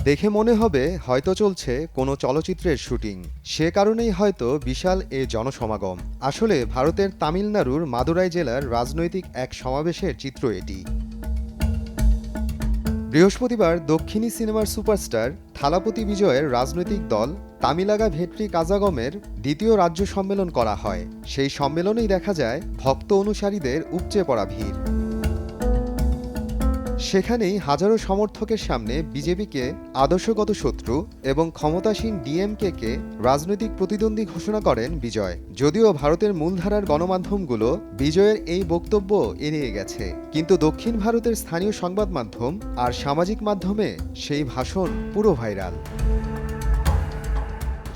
দেখে মনে হবে হয়তো চলছে কোনো চলচ্চিত্রের শুটিং। সে কারণেই হয়তো বিশাল এ জনসমাগম। আসলে ভারতের তামিলনাড়ুর মাদুরাই জেলার রাজনৈতিক এক সমাবেশের চিত্র এটি। বৃহস্পতিবার দক্ষিণী সিনেমার সুপারস্টার থালাপতি বিজয়ের রাজনৈতিক দল তামিলাগা ভেট্রি কাজাগমের দ্বিতীয় রাজ্য সম্মেলন করা হয়। সেই সম্মেলনেই দেখা যায় ভক্ত অনুসারীদের উপচে পড়া ভিড়। সেখানেই হাজারো সমর্থকের সামনে বিজেপিকে আদর্শগত শত্রু এবং ক্ষমতাসীন ডিএমকে রাজনৈতিক প্রতিদ্বন্দ্বী ঘোষণা করেন বিজয়। যদিও ভারতের মূলধারার গণমাধ্যমগুলো বিজয়ের এই বক্তব্য এড়িয়ে গেছে, কিন্তু দক্ষিণ ভারতের স্থানীয় সংবাদ মাধ্যম আর সামাজিক মাধ্যমে সেই ভাষণ পুরো ভাইরাল।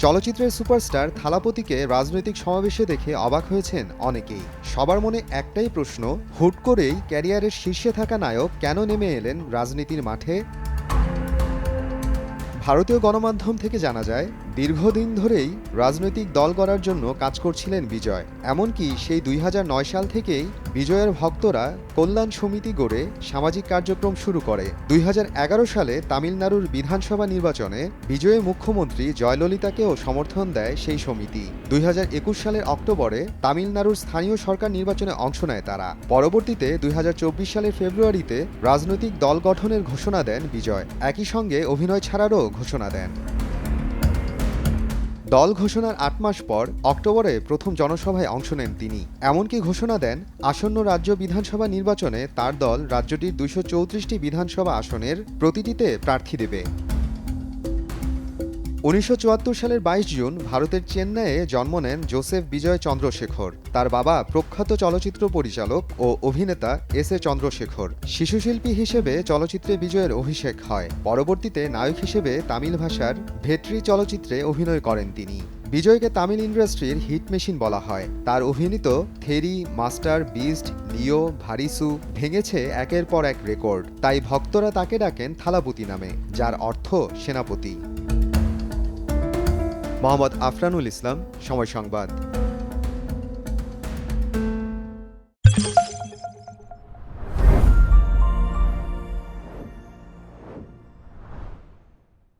চলচ্চিত্রের সুপারস্টার থালাপতিকে রাজনৈতিক সমাবেশে দেখে অবাক হয়েছেন অনেকেই। সবার মনে একটাই প্রশ্ন, হুট করেই ক্যারিয়ারের শীর্ষে থাকা নায়ক কেন নেমে এলেন রাজনীতির মাঠে? ভারতীয় গণমাধ্যম থেকে জানা যায়, দীর্ঘদিন ধরেই রাজনৈতিক দল গড়ার জন্য কাজ করছিলেন বিজয়। এমনকি সেই 2009 সাল থেকেই বিজয়ের ভক্তরা কল্যাণ সমিতি গড়ে সামাজিক কার্যক্রম শুরু করে। 2011 সালে তামিলনাড়ুর বিধানসভা নির্বাচনে বিজয়ের মুখ্যমন্ত্রী জয়ললিতাকেও সমর্থন দেয় সেই সমিতি। 2021 সালের অক্টোবরে তামিলনাড়ুর স্থানীয় সরকার নির্বাচনে অংশ নেয় তারা। পরবর্তীতে 2024 সালের ফেব্রুয়ারিতে রাজনৈতিক দল গঠনের ঘোষণা দেন বিজয়। একই সঙ্গে অভিনয় ছাড়ারও ঘোষণা দেন। দল ঘোষণার 8 মাস পর অক্টোবরে প্রথম জনসভায় অংশ নেন তিনি। এমনকি ঘোষণা দেন আসন্ন রাজ্য বিধানসভা নির্বাচনে তার দল রাজ্যটির 234টি বিধানসভা আসনের প্রতিটিতে প্রার্থী দেবে। 1974 সালের 22 জুন ভারতের চেন্নাইয়ে জন্ম নেন জোসেফ বিজয় চন্দ্রশেখর। তার বাবা প্রখ্যাত চলচ্চিত্র পরিচালক ও অভিনেতা এস এ চন্দ্রশেখর। শিশুশিল্পী হিসেবে চলচ্চিত্রে বিজয়ের অভিষেক হয়। পরবর্তীতে নায়ক হিসেবে তামিল ভাষার ভেট্রি চলচ্চিত্রে অভিনয় করেন তিনি। বিজয়কে তামিল ইন্ডাস্ট্রির হিট মেশিন বলা হয়। তার অভিনীত থেরি, মাস্টার, বিস্ট, লিও, ভারিসু ভেঙেছে একের পর এক রেকর্ড। তাই ভক্তরা তাকে ডাকেন থালাপতি নামে, যার অর্থ সেনাপতি। মোহাম্মদ আফরানুল ইসলাম, সময় সংবাদ।